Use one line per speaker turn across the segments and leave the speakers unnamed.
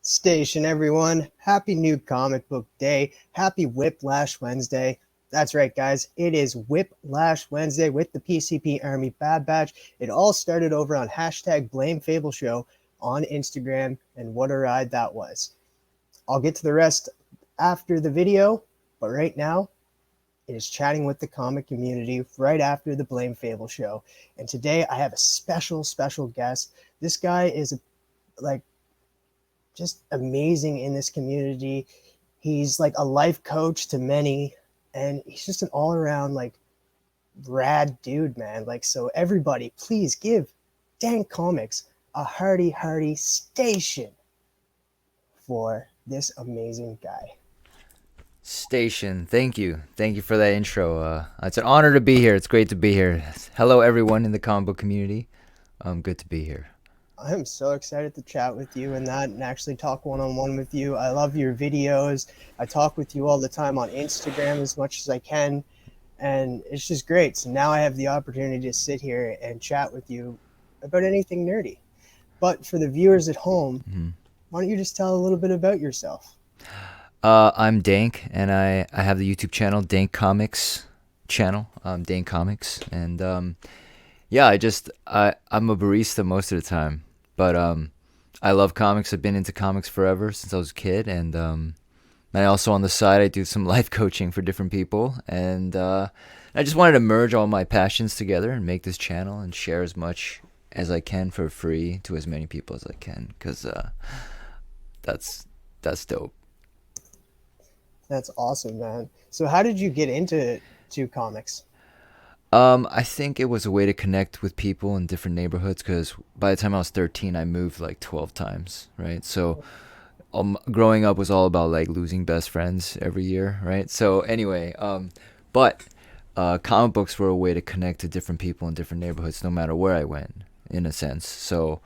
Station, everyone. Happy new comic book day. Happy Whiplash Wednesday. That's right, guys. It is Whiplash Wednesday with the PCP Army Bad Batch. It all started over on hashtag Blame Fable Show on Instagram, and what a ride that was. I'll get to the rest after the video, but right now, it is chatting with the comic community right after the Blame Fable Show. And today I have a special guest. This guy is like just amazing in this community. He's like a life coach to many, and he's just an all-around like rad dude, man. Like, so everybody, please give Dank Comics a hearty station for this amazing guy.
Station, thank you for that intro. It's an honor to be here. It's great to be here. Hello everyone in the comic book community. Good to be here.
I'm so excited to chat with you and actually talk one-on-one with you. I love your videos. I talk with you all the time on Instagram as much as I can, and it's just great. So now I have the opportunity to sit here and chat with you about anything nerdy. But for the viewers at home, why don't you just tell a little bit about yourself?
I'm Dank, and I have the YouTube channel, Dank Comics channel, Dank Comics, and yeah, I'm a barista most of the time, but I love comics. I've been into comics forever since I was a kid, and I also on the side I do some life coaching for different people, and I just wanted to merge all my passions together and make this channel and share as much as I can for free to as many people as I can, because that's dope.
That's awesome, man. So how did you get into comics?
I think it was a way to connect with people in different neighborhoods, because by the time I was 13, I moved like 12 times, right? So growing up was all about like losing best friends every year, right? So anyway, but comic books were a way to connect to different people in different neighborhoods, no matter where I went, in a sense. So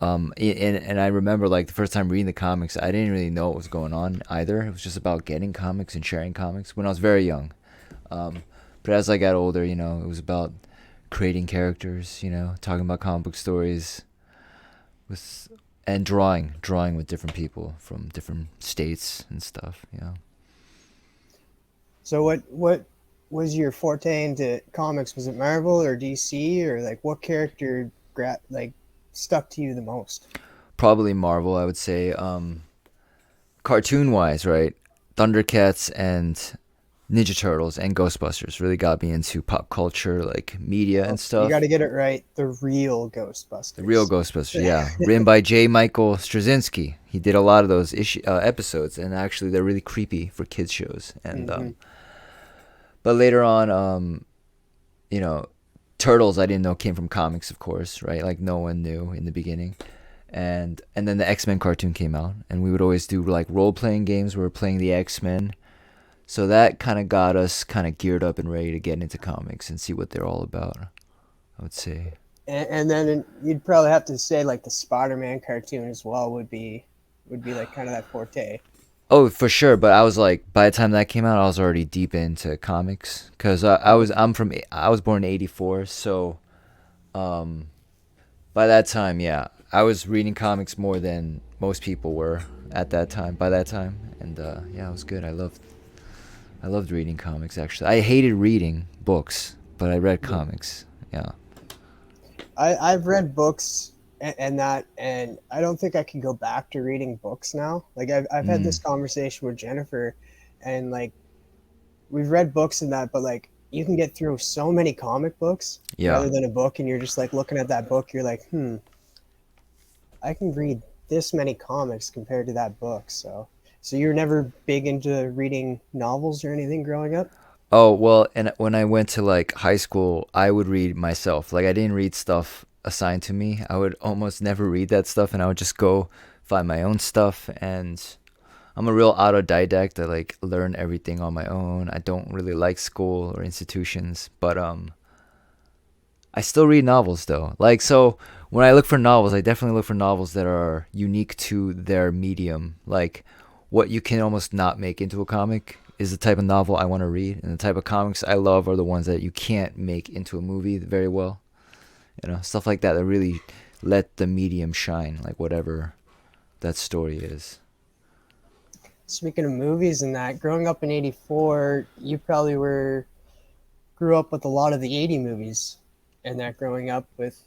and I remember like the first time reading the comics, I didn't really know what was going on either. It was just about getting comics and sharing comics when I was very young. But as I got older, it was about creating characters, talking about comic book stories, and drawing with different people from different states and stuff.
So what was your forte into comics? Was it Marvel or DC, or like what character stuck to you the most?
Probably Marvel, I would say. Cartoon wise, right? Thundercats and Ninja Turtles and Ghostbusters really got me into pop culture, like media and stuff.
You got to get it right. The real Ghostbusters.
The real Ghostbusters, yeah. Written by J. Michael Straczynski. He did a lot of those episodes, and actually they're really creepy for kids shows. And but later on, Turtles I didn't know came from comics, of course, right? Like no one knew in the beginning. And then the X-Men cartoon came out, and we would always do like role-playing games where we're playing the X-Men. So that kind of got us kind of geared up and ready to get into comics and see what they're all about, I would say.
And then you'd probably have to say like the Spider-Man cartoon as well would be like kind of that forte.
Oh, for sure. But I was like, by the time that came out, I was already deep into comics, because I was born in '84, so by that time, yeah, I was reading comics more than most people were at that time. By that time, and yeah, it was good. I loved reading comics, actually. I hated reading books, but I read comics. Yeah.
I've read books and I don't think I can go back to reading books now. Like I've had this conversation with Jennifer, and like we've read books and that, but like you can get through so many comic books rather than a book, and you're just like looking at that book, you're like, I can read this many comics compared to that book. So you're never big into reading novels or anything growing up?
Oh, well, and when I went to like high school, I would read myself. Like I didn't read stuff assigned to me. I would almost never read that stuff, and I would just go find my own stuff. And I'm a real autodidact. I like learn everything on my own. I don't really like school or institutions, but I still read novels though. Like, so when I look for novels, I definitely look for novels that are unique to their medium. Like what you can almost not make into a comic is the type of novel I want to read, and the type of comics I love are the ones that you can't make into a movie very well. Stuff like that really let the medium shine, like whatever that story is.
Speaking of movies and that, growing up in '84, you probably were grew up with a lot of the '80 movies, and that growing up with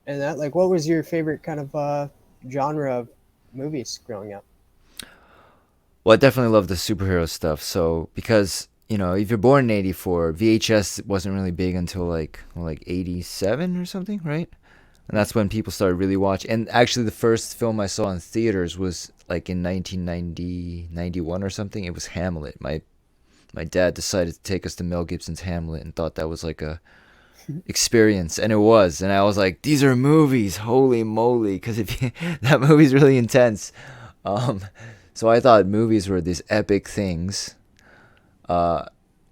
and that like, what was your favorite kind of genre of movies growing up?
Well, I definitely love the superhero stuff. So because if you're born in '84, VHS wasn't really big until like '87 or something, right? And that's when people started really watching. And actually, the first film I saw in theaters was like in 1990, 91 or something. It was Hamlet. My dad decided to take us to Mel Gibson's Hamlet and thought that was like a experience, and it was. And I was like, these are movies, holy moly! Because if you, that movie's really intense. Um, so I thought movies were these epic things. Uh,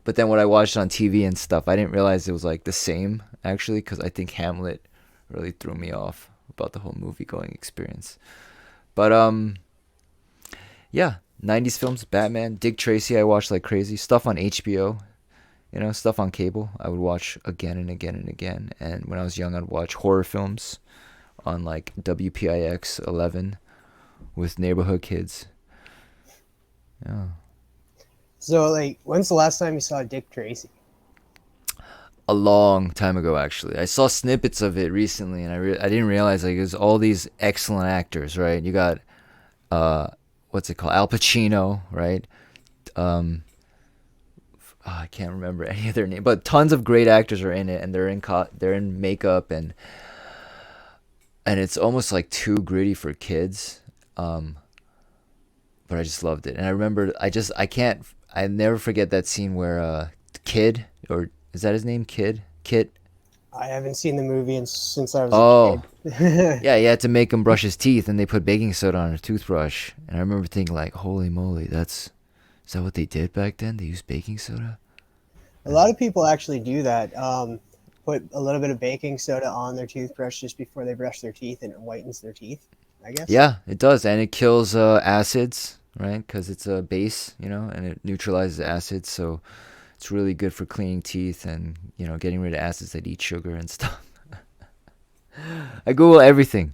but then when I watched on TV and stuff, I didn't realize it was like the same actually, because I think Hamlet really threw me off about the whole movie going experience. But yeah, 90s films, Batman, Dick Tracy, I watched like crazy. Stuff on HBO, stuff on cable, I would watch again and again and again. And when I was young, I'd watch horror films on like WPIX 11 with neighborhood kids. Yeah.
So, like, when's the last time you saw Dick Tracy?
A long time ago, actually. I saw snippets of it recently, and I didn't realize like it was all these excellent actors, right? You got uh, what's it called, Al Pacino, right? Um, I can't remember any of their name, but tons of great actors are in it, and they're in makeup, and it's almost like too gritty for kids. Um, but I just loved it, and I remember I never forget that scene where Kid, or is that his name, Kit?
I haven't seen the movie since I was a
Oh,
kid.
yeah, you had to make him brush his teeth, and they put baking soda on a toothbrush. And I remember thinking, like, holy moly, is that what they did back then? They used baking soda?
A lot of people actually do that. Put a little bit of baking soda on their toothbrush just before they brush their teeth, and it whitens their teeth, I guess.
Yeah, it does. And it kills acids, right? Because it's a base, and it neutralizes acids. So it's really good for cleaning teeth and, getting rid of acids that eat sugar and stuff. I Google everything.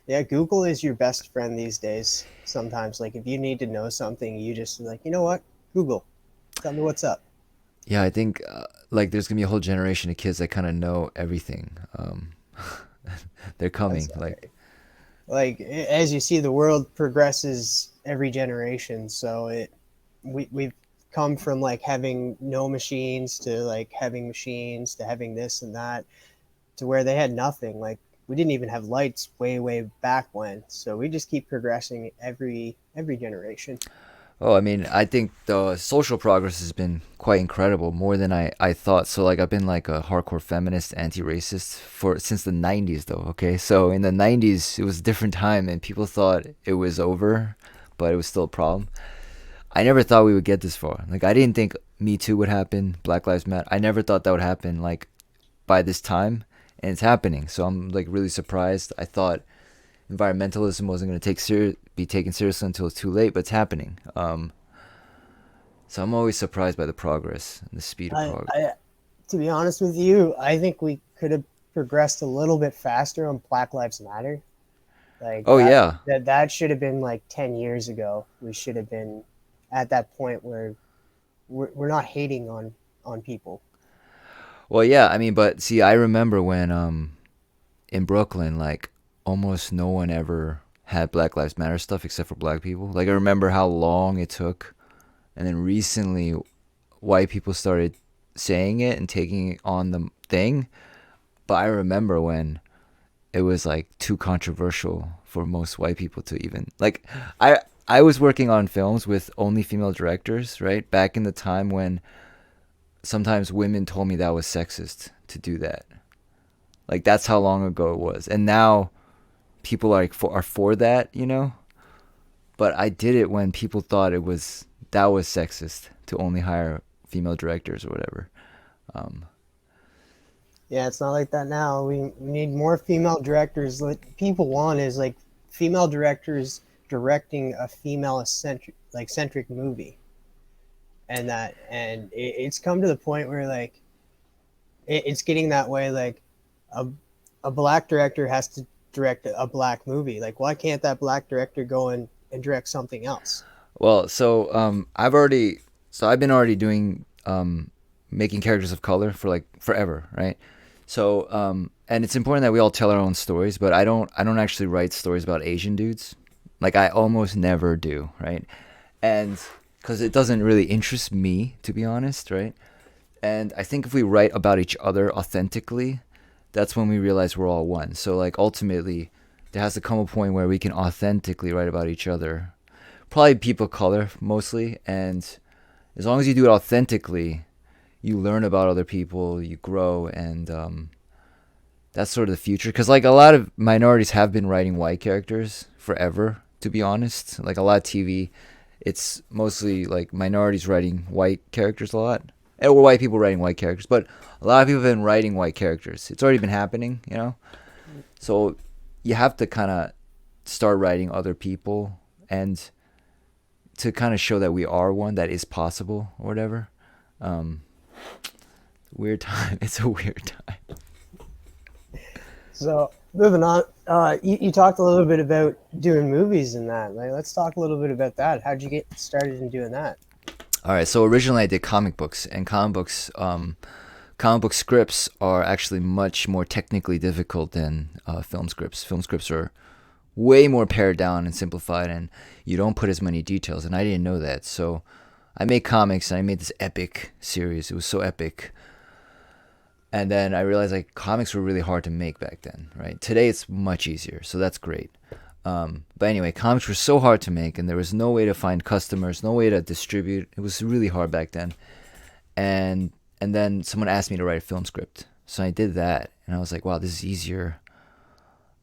Yeah, Google is your best friend these days. Sometimes, like, if you need to know something, you just like, you know what? Google, tell me what's up.
Yeah, I think like there's gonna be a whole generation of kids that kind of know everything. They're
That's
coming.
all
Like,
right. Like as you see, the world progresses every generation. So we've come from like having no machines to like having machines to having this and that to where they had nothing. Like we didn't even have lights way back when. So we just keep progressing every generation.
oh, I mean, I think the social progress has been quite incredible, more than I thought. So like I've been like a hardcore feminist, anti-racist for since the 90s though, okay? So in the 90s it was a different time and people thought it was over, but it was still a problem. I never thought we would get this far. Like I didn't think Me Too would happen, Black Lives Matter. I never thought that would happen like by this time, and it's happening. So I'm like really surprised. I thought environmentalism wasn't going to be taken seriously until it's too late, but it's happening. So I'm always surprised by the progress and the speed of progress.
I to be honest with you, I think we could have progressed a little bit faster on Black Lives Matter. Like
Oh yeah,
that should have been like 10 years ago. We should have been at that point where we're not hating on people.
well yeah. I mean, but see, I remember when in Brooklyn, like almost no one ever had Black Lives Matter stuff except for black people. Like I remember how long it took, and then recently, white people started saying it and taking on the thing. But I remember when it was like too controversial for most white people to even like I was working on films with only female directors, right? Back in the time when sometimes women told me that was sexist to do that. Like that's how long ago it was. And now people are for that. But I did it when people thought that was sexist to only hire female directors or whatever. Um,
Yeah, it's not like that now. We need more female directors. What people want is like female directors directing a female centric movie, and it's come to the point where it's getting that way. Like a a black director has to direct a black movie? Like, why can't that black director go and direct something else?
Well, so I've been already doing making characters of color for like forever, right? So and it's important that we all tell our own stories, but I don't actually write stories about Asian dudes. Like I almost never do, right? And because it doesn't really interest me, to be honest, right? And I think if we write about each other authentically, that's when we realize we're all one. So like ultimately, there has to come a point where we can authentically write about each other. Probably people of color mostly, and as long as you do it authentically, you learn about other people, you grow, and that's sort of the future. Because like a lot of minorities have been writing white characters forever, to be honest. Like a lot of TV, it's mostly like minorities writing white characters a lot, or white people writing white characters. But a lot of people have been writing white characters. It's already been happening, you know. So you have to kind of start writing other people and to kind of show that we are one, that is possible or whatever. Um, weird time. It's a weird time.
So moving on, you talked a little bit about doing movies and that. Like, let's talk a little bit about that. How'd you get started in doing that?
All right. So originally I did comic books, and comic book scripts are actually much more technically difficult than film scripts. Film scripts are way more pared down and simplified, and you don't put as many details. And I didn't know that, so I made comics, and I made this epic series. It was so epic. And then I realized like comics were really hard to make back then, right? Today it's much easier, so that's great. But anyway, comics were so hard to make, and there was no way to find customers, no way to distribute. It was really hard back then. And then someone asked me to write a film script, so I did that, and I was like, wow, this is easier.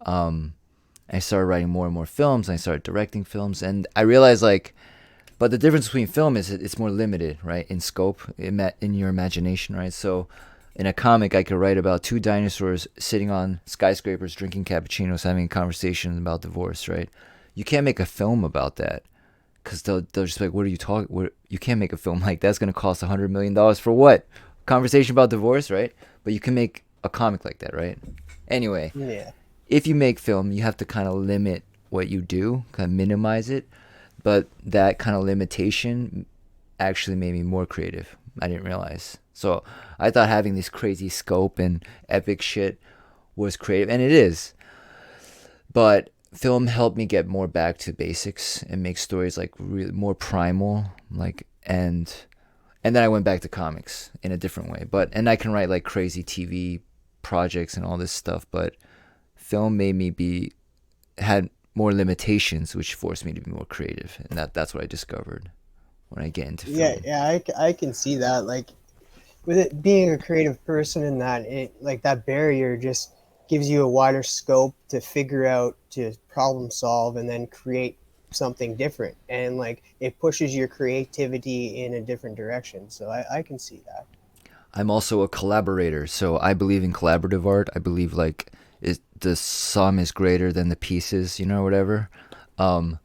I started writing more and more films, and I started directing films, and I realized like, but the difference between film is it's more limited, right, in scope, in your imagination, right? So in a comic, I could write about two dinosaurs sitting on skyscrapers, drinking cappuccinos, having a conversation about divorce, right? You can't make a film about that because they'll just be like, what are you talking? You can't make a film like that. That's going to cost $100 million for what? Conversation about divorce, right? But you can make a comic like that, right? Anyway,
Yeah.
if you make film, you have to kind of limit what you do, kind of minimize it. But that kind of limitation actually made me more creative. I didn't realize. So I thought having this crazy scope and epic shit was creative, and it is. But film helped me get more back to basics and make stories like really more primal, like and then I went back to comics in a different way. And I can write like crazy TV projects and all this stuff, but film made me had more limitations, which forced me to be more creative, and that's what I discovered when I get into film.
I can see that. Like, with it being a creative person and that, like that barrier just gives you a wider scope to figure out, to problem solve, and then create something different. And like it pushes your creativity in a different direction. So I can see that.
I'm also a collaborator, so I believe in collaborative art. I believe like the sum is greater than the pieces, whatever. Um,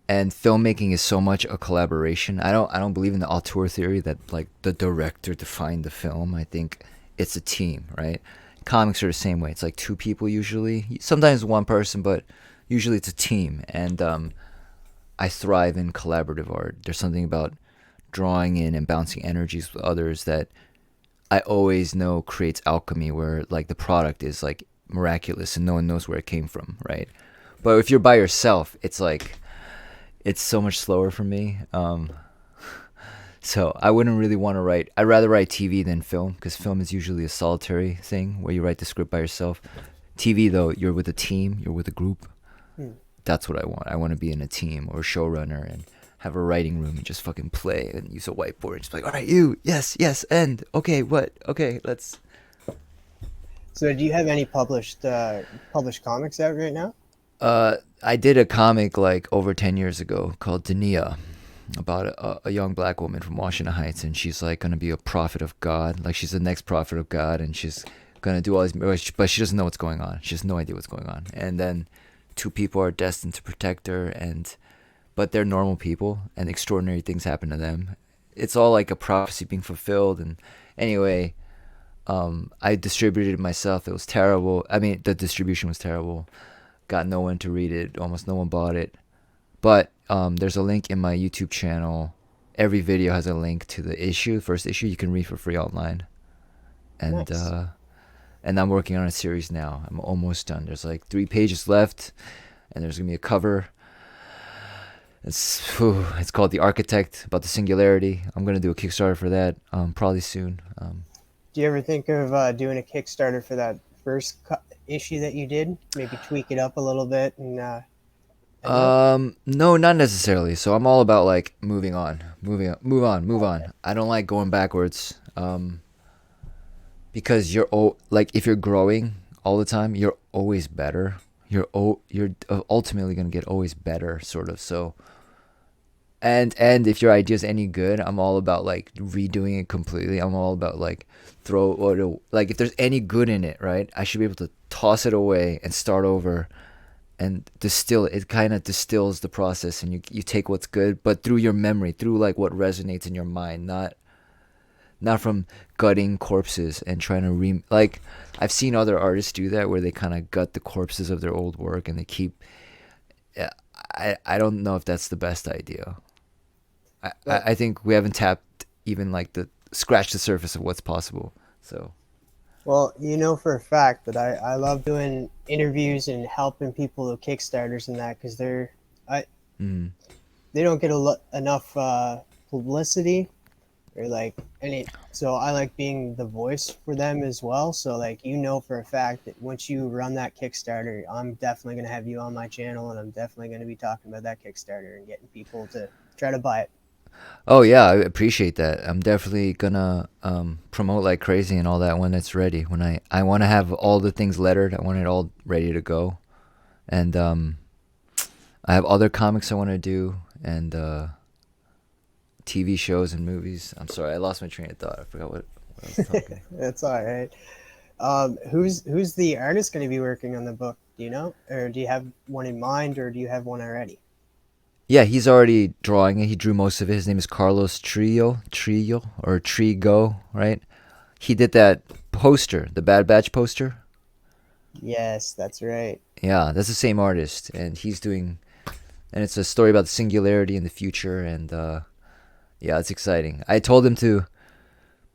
and filmmaking is so much a collaboration. I don't believe in the auteur theory that like the director defined the film. I think it's a team, right? Comics are the same way. It's like two people usually, sometimes one person, but usually it's a team. And I thrive in collaborative art. There's something about drawing in and bouncing energies with others that I always know creates alchemy, where like the product is like miraculous and no one knows where it came from, right? But if you're by yourself, it's like it's so much slower for me. So I wouldn't really want to write. I'd rather write TV than film, because film is usually a solitary thing where you write the script by yourself. TV though, you're with a team, you're with a group. That's what I want. I want to be in a team or a showrunner and have a writing room and just fucking play and use a whiteboard and just be like, all right, you, yes, and okay, what, okay, let's.
So do you have any published comics out right now?
I did a comic like over 10 years ago called Dania, about a young black woman from Washington Heights, and she's like gonna be a prophet of God, like she's the next prophet of God, and she's gonna do all these, but she doesn't know what's going on. She has no idea what's going on, and then two people are destined to protect her, but they're normal people, and extraordinary things happen to them. It's all like a prophecy being fulfilled, and anyway, I distributed it myself. It was terrible. I mean, the distribution was terrible. Got no one to read it. Almost no one bought it. But there's a link in my YouTube channel. Every video has a link to the issue, first issue. You can read for free online. And
Nice.
and I'm working on a series now. I'm almost done. There's like 3 pages left, and there's gonna be a cover. It's called The Architect, about the singularity. I'm gonna do a Kickstarter for that probably soon.
Do you ever think of doing a Kickstarter for that first issue that you did? Maybe tweak it up a little bit and no?
No, not necessarily. So I'm all about like moving on, move
Okay.
on. I don't like going backwards. Because like if you're growing all the time, you're always better. You're ultimately gonna get always better, sort of. So and if your idea is any good, I'm all about like redoing it completely. I'm all about like like if there's any good in it, right? I should be able to toss it away and start over and distill it. It kind of distills the process, and you take what's good, but through your memory, through like what resonates in your mind, not from gutting corpses and trying to like I've seen other artists do that where they kind of gut the corpses of their old work and they keep. Yeah, I don't know if that's the best idea.
Well,
I think we haven't tapped even like the scratch the surface of what's possible. So.
well, you know for a fact that I love doing interviews and helping people with Kickstarters and that because I
Mm.
they don't get enough publicity or like any. So I like being the voice for them as well. So like you know for a fact that once you run that Kickstarter, I'm definitely gonna have you on my channel, and I'm definitely gonna be talking about that Kickstarter and getting people to try to buy it.
Oh yeah, I appreciate that. I'm definitely gonna promote like crazy and all that when it's ready. When I want to have all the things lettered. I want it all ready to go. And I have other comics I want to do and TV shows and movies. I'm sorry, I lost my train of thought. I forgot what I was talking.
That's all right. Who's the artist going to be working on the book? Do you know, or do you have one in mind, or do you have one already?
Yeah, he's already drawing it. He drew most of it. His name is Carlos Trillo, or Trigo, right? He did that poster, the Bad Batch poster.
Yes, that's right.
Yeah, that's the same artist, and he's doing, and it's a story about the singularity in the future, and yeah, it's exciting. I told him to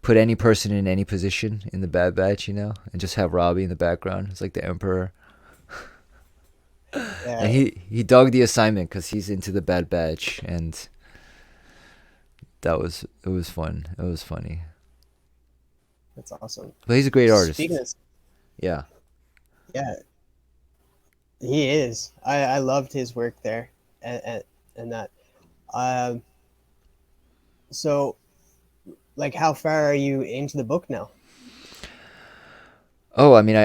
put any person in any position in the Bad Batch, and just have Robbie in the background. It's like the Emperor, and
Yeah,
he dug the assignment because he's into the Bad Batch, and it was fun. It was funny,
that's awesome.
but he's a great
Speaking
artist.
of,
Yeah.
yeah, he is. I loved his work there, and that. Um, so like, how far are you into the book now?
Oh, I mean,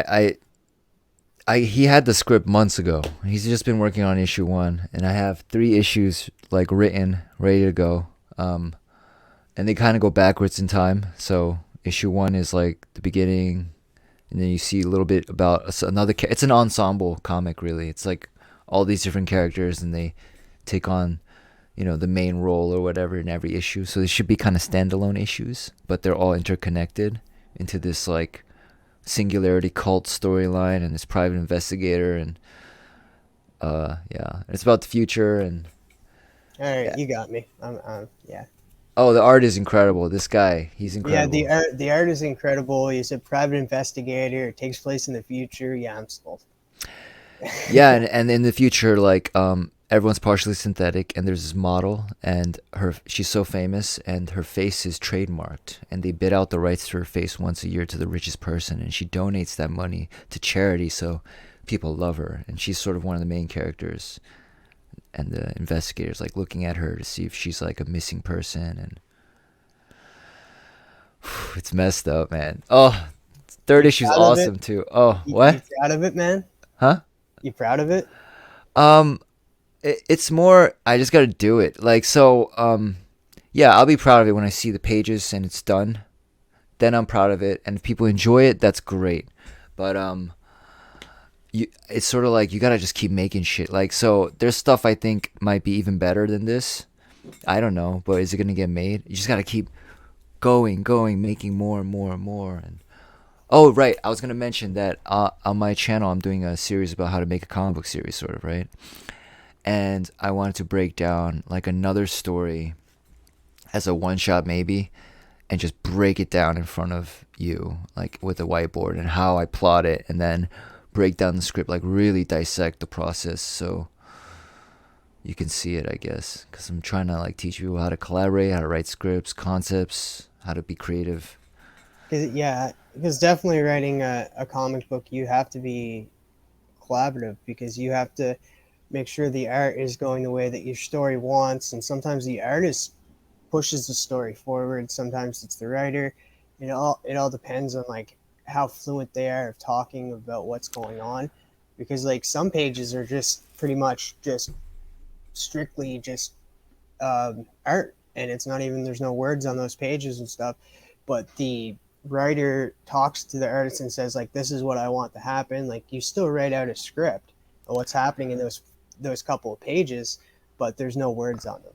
he had the script months ago. He's just been working on issue one, and I have 3 issues like written, ready to go. And they kind of go backwards in time. So issue one is like the beginning, and then you see a little bit about another. It's an ensemble comic, really. It's like all these different characters, and they take on, the main role or whatever in every issue. So they should be kind of standalone issues, but they're all interconnected into this like singularity cult storyline and this private investigator, and yeah, it's about the future. And
All right,
yeah.
you got me. Yeah.
Oh, the art is incredible. This guy, he's
Yeah,
incredible.
the art is incredible. He's a private investigator. It takes place in the future. Yeah, I'm sold.
Yeah, and in the future, like everyone's partially synthetic, and there's this model, and she's so famous, and her face is trademarked, and they bid out the rights to her face once a year to the richest person, and she donates that money to charity, so people love her, and she's sort of one of the main characters, and the investigators like looking at her to see if she's like a missing person, and it's messed up, man. Oh, third
You
issue's
proud of it?
awesome too. Oh,
You
what?
proud of it, man?
Huh?
You proud of it?
Um, it's more I just gotta do it. Like so, yeah, I'll be proud of it when I see the pages and it's done. Then I'm proud of it, and if people enjoy it, that's great. But it's sort of like you gotta just keep making shit. Like so, there's stuff I think might be even better than this. I don't know, but is it gonna get made? You just gotta keep going, making more and more and more, and Oh, right. I was gonna mention that on my channel, I'm doing a series about how to make a comic book series, sort of, right? And I wanted to break down like another story as a one shot, maybe, and just break it down in front of you, like with a whiteboard, and how I plot it, and then break down the script, like really dissect the process, so you can see it, I guess. Because I'm trying to like teach people how to collaborate, how to write scripts, concepts, how to be creative.
Because yeah, because definitely writing a comic book, you have to be collaborative because you have to make sure the art is going the way that your story wants, and sometimes the artist pushes the story forward. Sometimes it's the writer. It all depends on like how fluent they are of talking about what's going on, because like some pages are just pretty much just strictly just art, and it's not even there's no words on those pages and stuff, but the writer talks to the artist and says like this is what I want to happen. Like you still write out a script of what's happening in those couple of pages, but there's no words on them.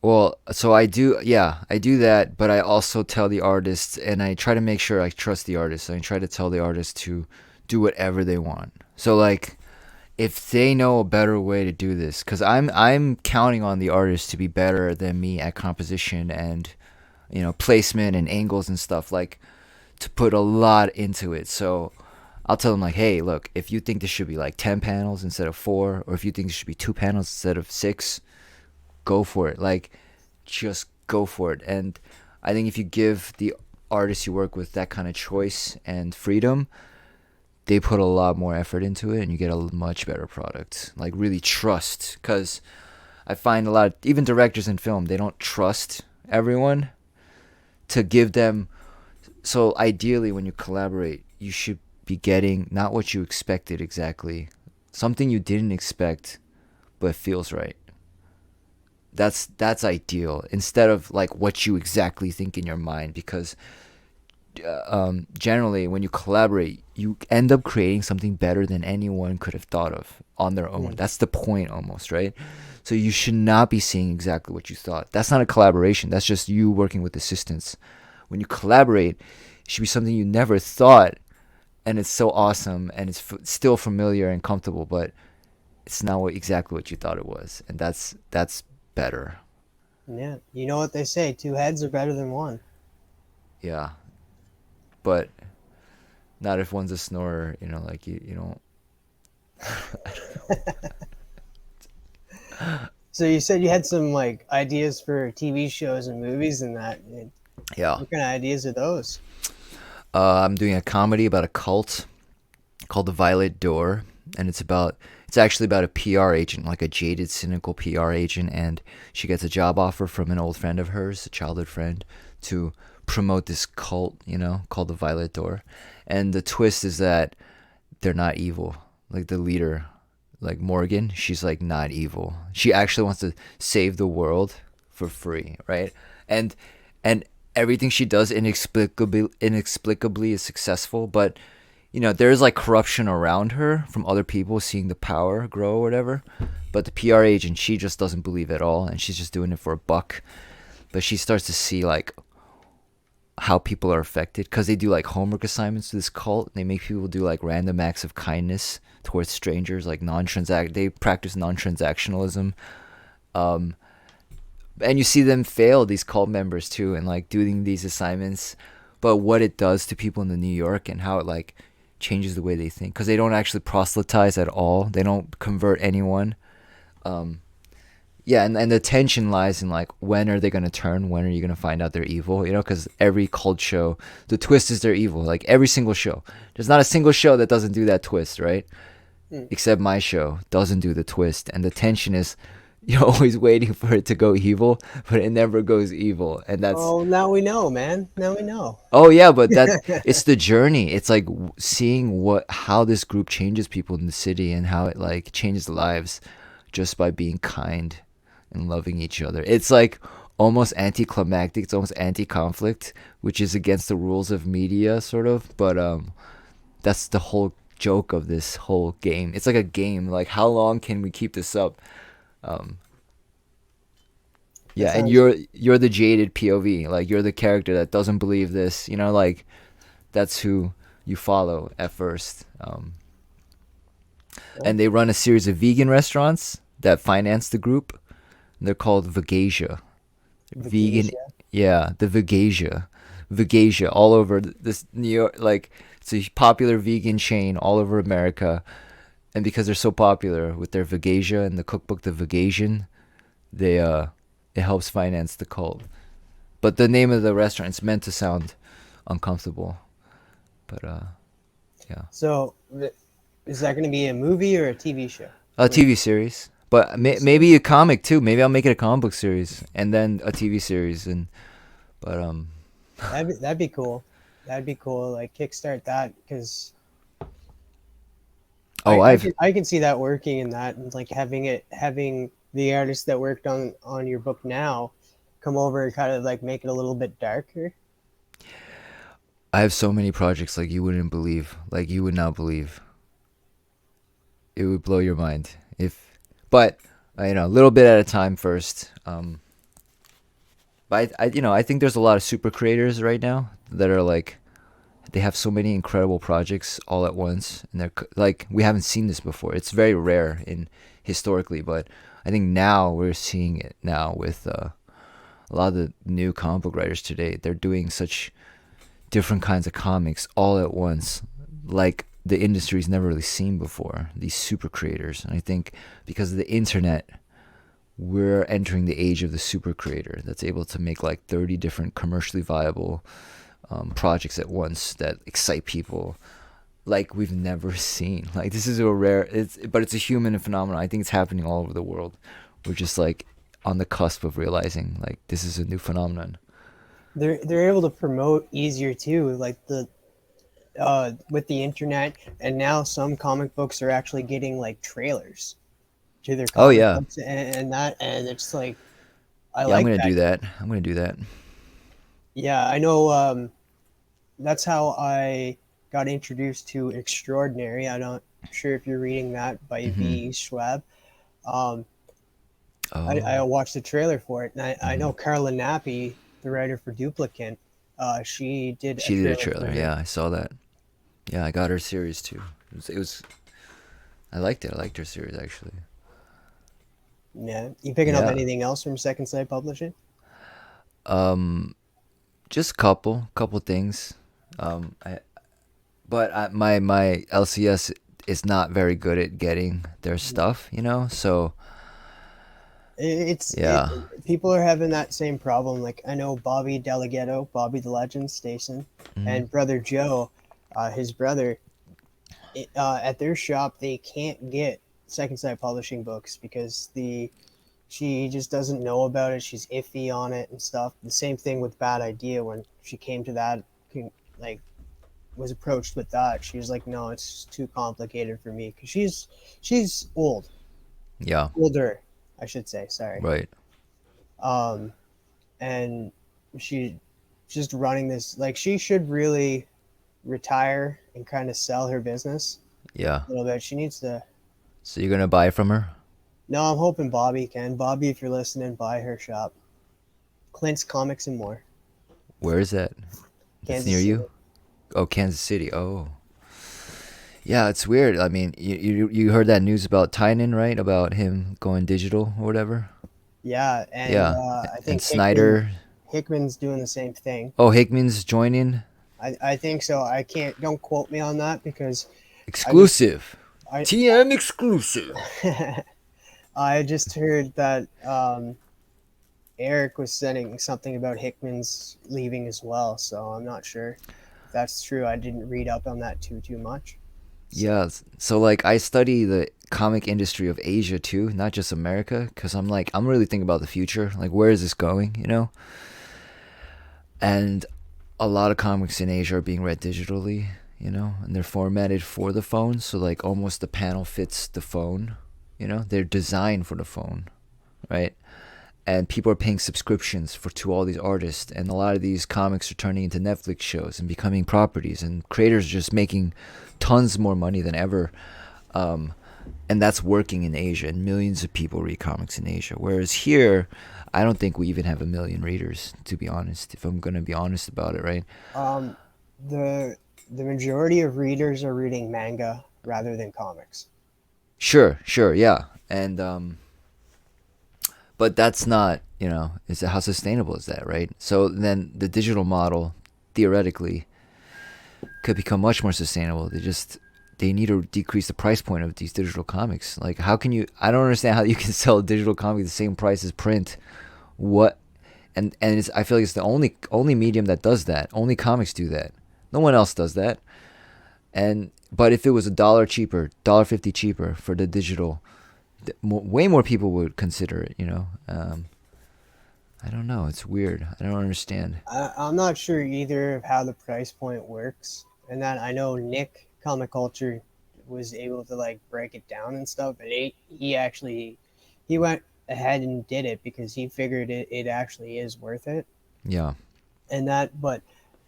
Well, so I do, yeah, I do that, but I also tell the artists, and I try to make sure I trust the artist. I try to tell the artist to do whatever they want. So like, if they know a better way to do this, because I'm counting on the artist to be better than me at composition and placement and angles and stuff, like to put a lot into it. So I'll tell them like, hey, look, if you think this should be like 10 panels instead of 4, or if you think this should be 2 panels instead of 6, go for it. Like, just go for it. And I think if you give the artists you work with that kind of choice and freedom, they put a lot more effort into it, and you get a much better product. Like, really trust, because I find a lot of, even directors in film, they don't trust everyone to give them. So ideally, when you collaborate, you should be getting not what you expected exactly, something you didn't expect but feels right. That's ideal, instead of like what you exactly think in your mind, because generally when you collaborate, you end up creating something better than anyone could have thought of on their own.
Mm.
That's the point, almost, right? So you should not be seeing exactly what you thought. That's not a collaboration. That's just you working with assistants. When you collaborate, it should be something you never thought, and it's so awesome, and it's still familiar and comfortable, but it's not exactly what you thought it was, and that's better.
Yeah, you know what they say, two heads are better than one.
Yeah, but not if one's a snorer. Like you don't.
So you said you had some like ideas for TV shows and movies and that.
Yeah.
What kind of ideas are those?
I'm doing a comedy about a cult called The Violet Door, and it's actually about a PR agent, like a jaded, cynical PR agent, and she gets a job offer from an old friend of hers, a childhood friend, to promote this cult, called The Violet Door. And the twist is that they're not evil. Like the leader, like Morgan, she's like not evil. She actually wants to save the world for free, right? And and everything she does inexplicably is successful, but there's like corruption around her from other people seeing the power grow or whatever. But the PR agent, she just doesn't believe at all, and she's just doing it for a buck. But she starts to see like how people are affected, because they do like homework assignments to this cult. They make people do like random acts of kindness towards strangers, like they practice non-transactionalism. Um, and you see them fail, these cult members too, and like doing these assignments. But what it does to people in the New York, and how it like changes the way they think, because they don't actually proselytize at all. They don't convert anyone. Um, yeah, and the tension lies in like, when are they gonna turn? When are you gonna find out they're evil? Because every cult show, the twist is they're evil. Like every single show, there's not a single show that doesn't do that twist, right?
Hmm.
Except my show doesn't do the twist, and the tension is you're always waiting for it to go evil, but it never goes evil, and that's.
Oh, now we know, man. Now we know.
Oh yeah, but it's the journey. It's like seeing how this group changes people in the city, and how it like changes lives just by being kind and loving each other. It's like almost anticlimactic. It's almost anti-conflict, which is against the rules of media, sort of. But that's the whole joke of this whole game. It's like a game. Like, how long can we keep this up? Um,
That
yeah, and
sounds.
you're the jaded POV. Like, you're the character that doesn't believe this. Like, that's who you follow at first.
Oh,
And they run a series of vegan restaurants that finance the group. They're called Vegasia. Vegan,
Vacatia.
yeah, the Vegasia, all over this New York. Like, it's a popular vegan chain all over America. And because they're so popular with their Vegasia and the cookbook, the Vegasian, they it helps finance the cult. But the name of the restaurant is meant to sound uncomfortable. But yeah,
So, is that going to be a movie or a TV show?
a
Wait,
TV series. But
TV
maybe
series?
a comic too. Maybe I'll make it a comic book series and then a TV series. And but
That'd be cool. That'd be cool. Like kickstart that because
oh,
I can see that working in that and like having the artist that worked on your book now come over and kind of like make it a little bit darker.
I have so many projects like you wouldn't believe. Like you would not believe. It would blow your mind if. But a little bit at a time first. But I think there's a lot of super creators right now that are like, they have so many incredible projects all at once, and they're like, we haven't seen this before. It's very rare in historically, but I think now we're seeing it now with a lot of the new comic book writers today. They're doing such different kinds of comics all at once, like the industry's never really seen before. These super creators, and I think because of the internet, we're entering the age of the super creator that's able to make like 30 different commercially viable projects at once that excite people like we've never seen. Like this is a rare, but it's a human phenomenon. I think it's happening all over the world. We're just like on the cusp of realizing like this is a new phenomenon.
They're able to promote easier too, like the with the internet, and now some comic books are actually getting like trailers to their
Oh
comic
yeah,
books, and it's like I
yeah. I'm
like
gonna
that.
do that. I'm gonna do that.
Yeah, I know. That's how I got introduced to Extraordinary. I'm not sure if you're reading that by
Hmm.
V. Schwab. Um, I
Oh.
watched the trailer for it, and I
Hmm.
know Carla Nappi, the writer for Duplicant, she did a
She did a
trailer for
trailer.
her.
Yeah, I saw that. Yeah, I got her series too. It was I liked it. I liked her series actually.
Yeah, you picking up
Yeah.
anything else from Second Sight Publishing?
Um, just couple things. I but my LCS is not very good at getting their stuff, So
It's it.
yeah.
People are having that same problem. Like I know Bobby Delegato, Bobby the Legend, Stason,
Hmm.
and brother Joe, his brother. At their shop, they can't get Second Sight Publishing books because the she just doesn't know about it. She's iffy on it and stuff. The same thing with Bad Idea when she came to that, like was approached with that. She was like, no, it's too complicated for me because she's
Yeah.
older, I should say. Sorry.
Right.
Um, and she just running this like she should really retire and kind of sell her business
Yeah.
a little bit. She needs to.
So you're gonna buy from her?
No, I'm hoping Bobby can. Bobby, if you're listening, buy her shop. Clint's Comics and More,
Where is that? That's
Kansas
near
City.
you? Oh, Kansas City. Oh. Yeah, it's weird. I mean, you heard that news about Tynan, right? About him going digital or whatever?
Yeah, and
Yeah.
I
And
think
Snyder.
Hickman's doing the same thing.
Oh, Hickman's joining.
I think so. I can't. Don't quote me on that because I just
Exclusive.
I
TM exclusive.
I just heard that Eric was saying something about Hickman's leaving as well. So I'm not sure if that's true. I didn't read up on that too much. So
Yeah. So like I study the comic industry of Asia too, not just America, because I'm really thinking about the future. Like where is this going? And a lot of comics in Asia are being read digitally, and they're formatted for the phone. So like almost the panel fits the phone. They're designed for the phone, right? And people are paying subscriptions to all these artists, and a lot of these comics are turning into Netflix shows and becoming properties, and creators are just making tons more money than ever. Um, and that's working in Asia, and millions of people read comics in Asia. Whereas here, I don't think we even have 1 million readers, to be honest. If I'm gonna be honest about it, right?
um, the the majority of readers are reading manga rather than comics.
Sure, yeah. And but that's not, is how sustainable is that, right? So then the digital model theoretically could become much more sustainable. They need to decrease the price point of these digital comics. Like, how can you? I don't understand how you can sell a digital comic the same price as print. What? And I feel like it's the only medium that does that. Only comics do that. No one else does that. And but if it was $1 cheaper, $1.50 cheaper for the digital, way more people would consider it. I don't know. It's weird. I don't understand.
I'm not sure either of how the price point works, and that I know Nick Comic Culture was able to like break it down and stuff, but he actually he went ahead and did it because he figured it actually is worth it,
Yeah.
and that. But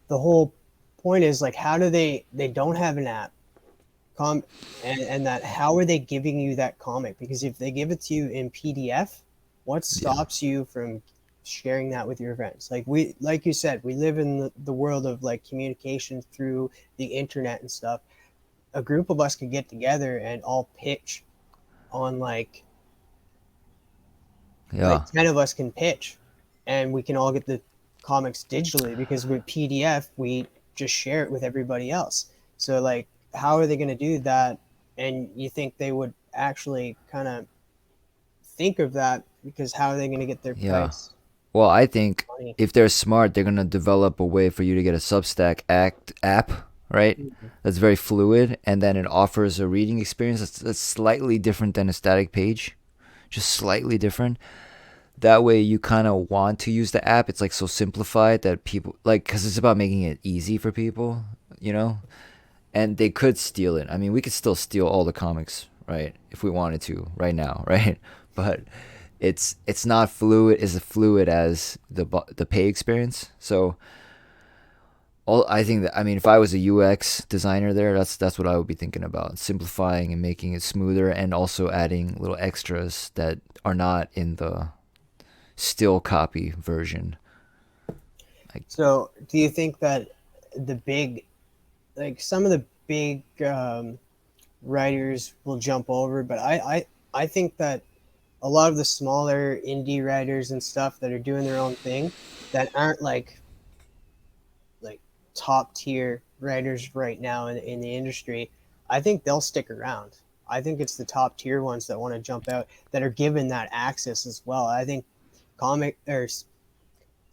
the whole point is like, how do they don't have an app, com, and that how are they giving you that comic? Because if they give it to you in PDF, what
Yeah.
stops you from sharing that with your friends? Like you said, we live in the world of like communication through the internet and stuff. A group of us could get together and all pitch on like
Yeah.
10 of us can pitch, and we can all get the comics digitally because with PDF we just share it with everybody else. So like, how are they going to do that? And you think they would actually kind of think of that, because how are they going to get their
Yeah.
price
Well, I think
money?
if they're smart, they're gonna develop a way for you to get a Substack act app, right?
Mhm.
That's very fluid, and then it offers a reading experience that's slightly different than a static page, just slightly different. That way, you kind of want to use the app. It's like so simplified that people like, because it's about making it easy for people, you know. And they could steal it. I mean, we could still steal all the comics, right? If we wanted to, right now, right? But it's not fluid as fluid as the pay experience. So all I think that, I mean, if I was a UX designer there, that's what I would be thinking about: simplifying and making it smoother, and also adding little extras that are not in the still copy version. Like,
So do you think that the big, like some of the big writers will jump over, but I think that a lot of the smaller indie writers and stuff that are doing their own thing, that aren't like top tier writers right now in the industry, I think they'll stick around. I think it's the top tier ones that want to jump out that are given that access as well. I think comic or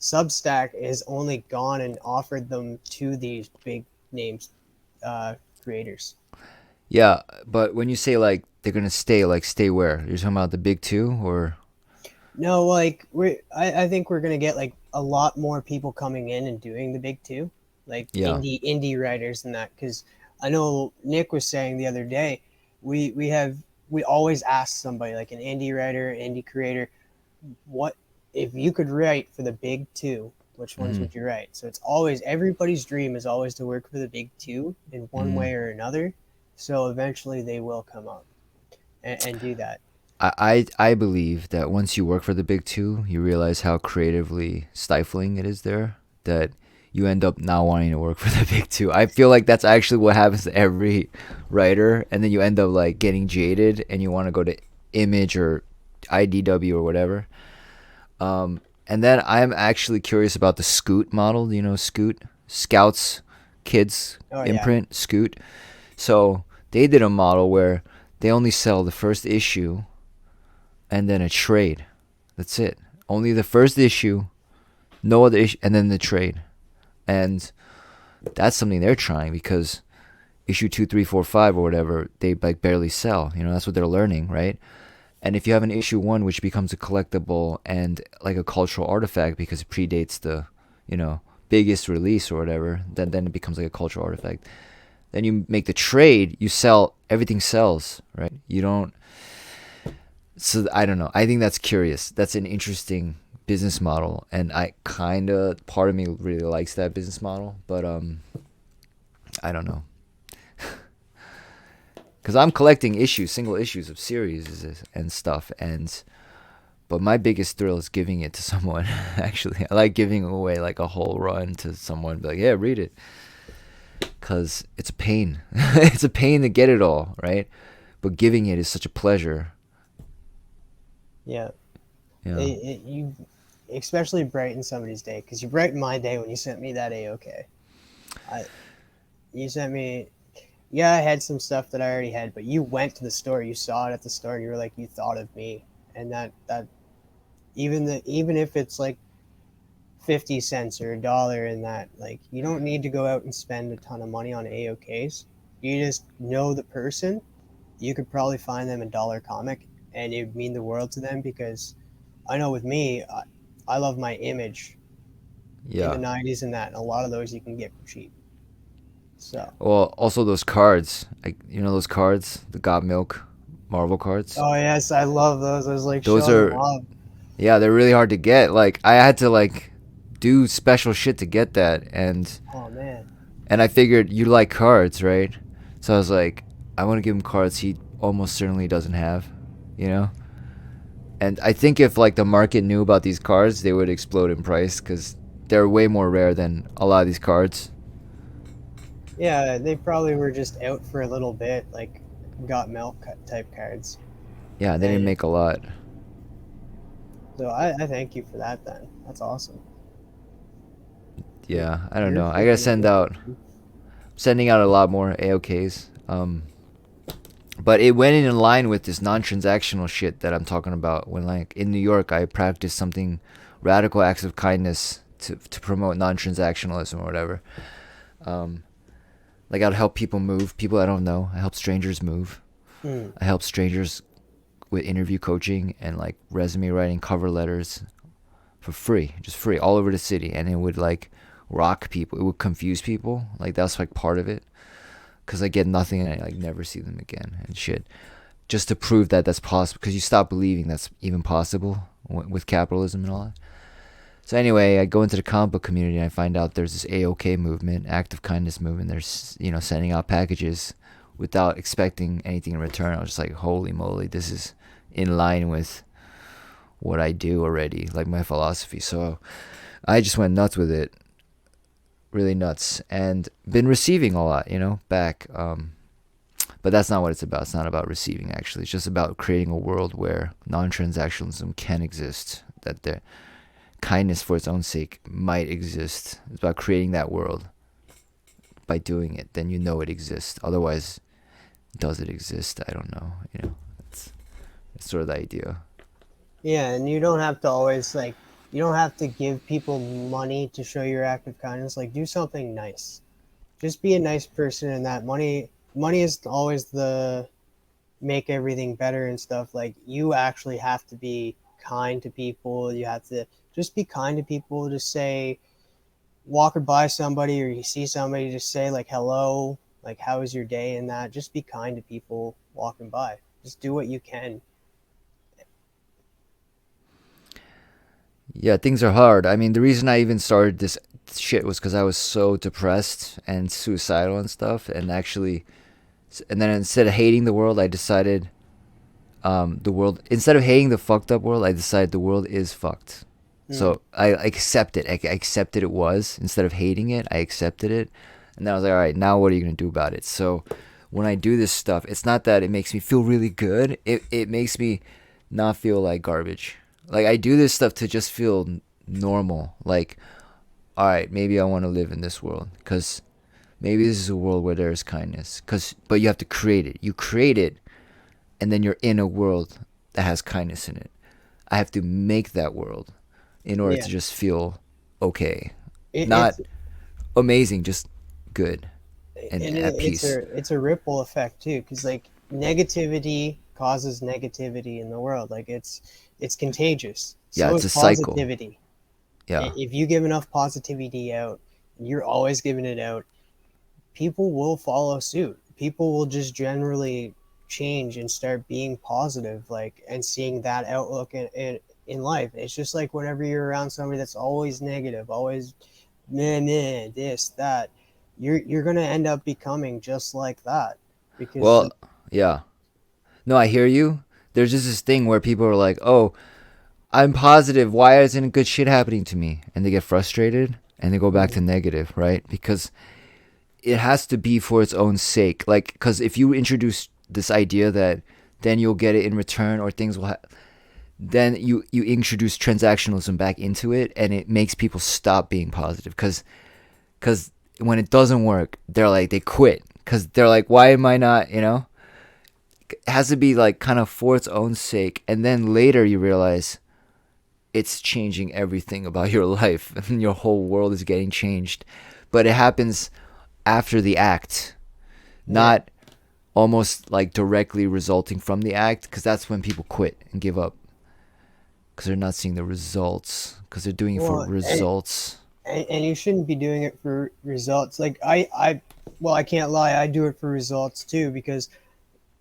Substack has only gone and offered them to these big names creators.
yeah, but when you say like they're gonna stay, like stay where? You're talking about the big two, or
No, like I think we're gonna get like a lot more people coming in and doing the big two, like
yeah,
indie writers and that. Because I know Nick was saying the other day, we always ask somebody like an indie writer, indie creator, what if you could write for the big two? Which ones
mm,
would you write? So it's always everybody's dream is always to work for the big two in one
mm.
way or another. So eventually they will come up and do that.
I believe that once you work for the big two, you realize how creatively stifling it is there. That you end up not wanting to work for the big two. I feel like that's actually what happens to every writer, and then you end up like getting jaded, and you want to go to Image or IDW or whatever. And then I'm actually curious about the Scoot model. You know, Scoot, Scouts Kids
Oh yeah.
imprint, Scoot. So they did a model where they only sell the first issue and then a trade. That's it. Only the first issue, no other issue, and then the trade. And that's something they're trying, because issue 2, 3, 4, 5 or whatever, they like barely sell. That's what they're learning, right? And if you have an issue one which becomes a collectible and like a cultural artifact because it predates the, you know, biggest release or whatever, then it becomes like a cultural artifact. Then you make the trade, you sell, everything sells, right? You don't. So I don't know. I think that's curious. That's an interesting business model, and I kind of, part of me really likes that business model, but I don't know, because I'm collecting issues, single issues of series and stuff, and but my biggest thrill is giving it to someone. Actually, I like giving away like a whole run to someone, be like, yeah, read it, because it's a pain. It's a pain to get it all, right? But giving it is such a pleasure.
Yeah.
Yeah.
You especially brighten somebody's day, because you brightened my day when you sent me that A-OK. You sent me, yeah, I had some stuff that I already had, but you went to the store, you saw it at the store, and you were like, you thought of me. And that even if it's like 50 cents or $1 in that, like, you don't need to go out and spend a ton of money on A-OKs. You just know the person. You could probably find them a dollar comic, and it would mean the world to them, because I know with me, I love my image in the
Yeah.
90s and that, and a lot of those you can get for cheap. So,
Well, also those cards, like you know those cards, the Got Milk Marvel cards.
oh yes, I love those. I was like
Those
showing them
are
off.
yeah, they're really hard to get. Like I had to like do special shit to get that,
Oh man.
and I figured you like cards, right? So I was like, I want to give him cards he almost certainly doesn't have, you know. And I think if like the market knew about these cards, they would explode in price because they're way more rare than a lot of these cards.
Yeah, they probably were just out for a little bit, like got milk type cards.
Yeah, they didn't
And
make a lot.
so I thank you for that then. That's awesome.
Yeah, I don't
You're
know. I gotta
freaking amazing.
sending out a lot more AOKs. But it went in line with this non-transactional shit that I'm talking about. When like in New York, I practiced something radical acts of kindness to promote non-transactionalism or whatever. Um, like I'd help people move, people I don't know. I help strangers move.
Hmm.
I help strangers with interview coaching and like resume writing, cover letters for free, just free all over the city, and it would like rock people. It would confuse people. Like that's like part of it, because I get nothing and I like never see them again and shit. Just to prove that that's possible, because you stop believing that's even possible with capitalism and all that. So anyway, I go into the comic book community and I find out there's this AOK movement, act of kindness movement. There's sending out packages without expecting anything in return. I was just like, holy moly, this is in line with what I do already, like my philosophy. So I just went nuts with it, really nuts, and been receiving a lot, back. But that's not what it's about. It's not about receiving, actually. It's just about creating a world where non-transactionalism can exist, that the kindness for its own sake might exist. It's about creating that world. By doing it, then it exists. Otherwise, does it exist? I don't know. That's sort of the idea.
Yeah, and you don't have to always you don't have to give people money to show your act of kindness. Like, do something nice. Just be a nice person, and that money is always the make everything better and stuff. Like, you actually have to be kind to people. You have to just be kind to people. Just say, walk or by somebody, or you see somebody, just say like hello, like how was your day, and that. Just be kind to people walking by. Just do what you can.
Yeah, things are hard. I mean, the reason I even started this shit was because I was so depressed and suicidal and stuff. And then instead of hating the world, I decided instead of hating the fucked up world, I decided the world is fucked.
Mm.
So I accept it. I accepted it was. Instead of hating it, I accepted it. And then I was like, all right, now what are you going to do about it? So when I do this stuff, it's not that it makes me feel really good. It makes me not feel like garbage. Like I do this stuff to just feel normal. Like, all right, maybe I want to live in this world because maybe this is a world where there is kindness. But you have to create it. You create it, and then you're in a world that has kindness in it. I have to make that world in order
Yeah,
to just feel okay,
it's
not amazing, just good and
and
at peace.
it's a ripple effect too, because like negativity causes negativity in the world. Like, it's contagious.
Yeah,
So
it's
is
a cycle.
positivity.
Yeah,
If you give enough positivity out, you're always giving it out, people will follow suit. People will just generally change and start being positive, like, and seeing that outlook in life. It's just like whenever you're around somebody that's always negative, always meh, meh, this, that, you're gonna end up becoming just like that, because
well, yeah. No, I hear you. There's just this thing where people are like, "Oh, I'm positive. Why isn't good shit happening to me?" And they get frustrated and they go back to negative, right? Because it has to be for its own sake. Like, because if you introduce this idea that then you'll get it in return, or things will then you introduce transactionalism back into it, and it makes people stop being positive. Because when it doesn't work, they're like, they quit, because they're like, why am I not, it has to be like kind of for its own sake. And then later you realize it's changing everything about your life, and your whole world is getting changed. But it happens after the act, not almost like directly resulting from the act, because that's when people quit and give up, because they're not seeing the results, because they're doing it for results.
And you shouldn't be doing it for results. Like I can't lie, I do it for results too, because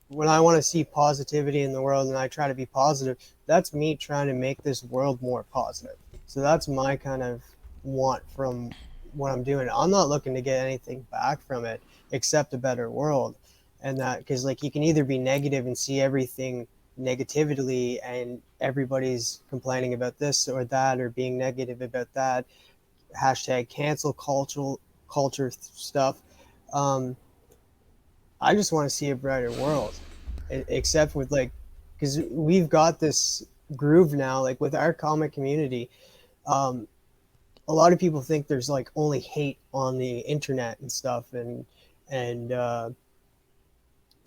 when I want to see positivity in the world and I try to be positive, that's me trying to make this world more positive. So that's my kind of want from what I'm doing. I'm not looking to get anything back from it except a better world. And that, because like you can either be negative and see everything negatively and everybody's complaining about this or that or being negative about that, hashtag cancel culture stuff. um I just want to see a brighter world, except with like, because we've got this groove now, like with our comic community. um a lot of people think there's like only hate on the internet and stuff, and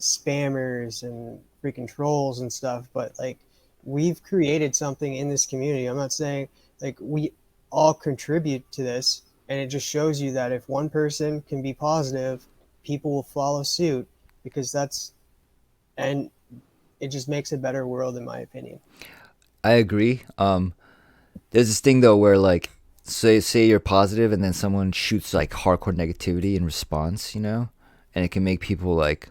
spammers and freaking trolls and stuff, but like we've created something in this community. I'm not saying like we all contribute to this, and it just shows you that if one person can be positive, people will follow suit, because that's, and it just makes a better world in my opinion.
I agree. There's this thing though where like, say you're positive, and then someone shoots like hardcore negativity in response, and it can make people like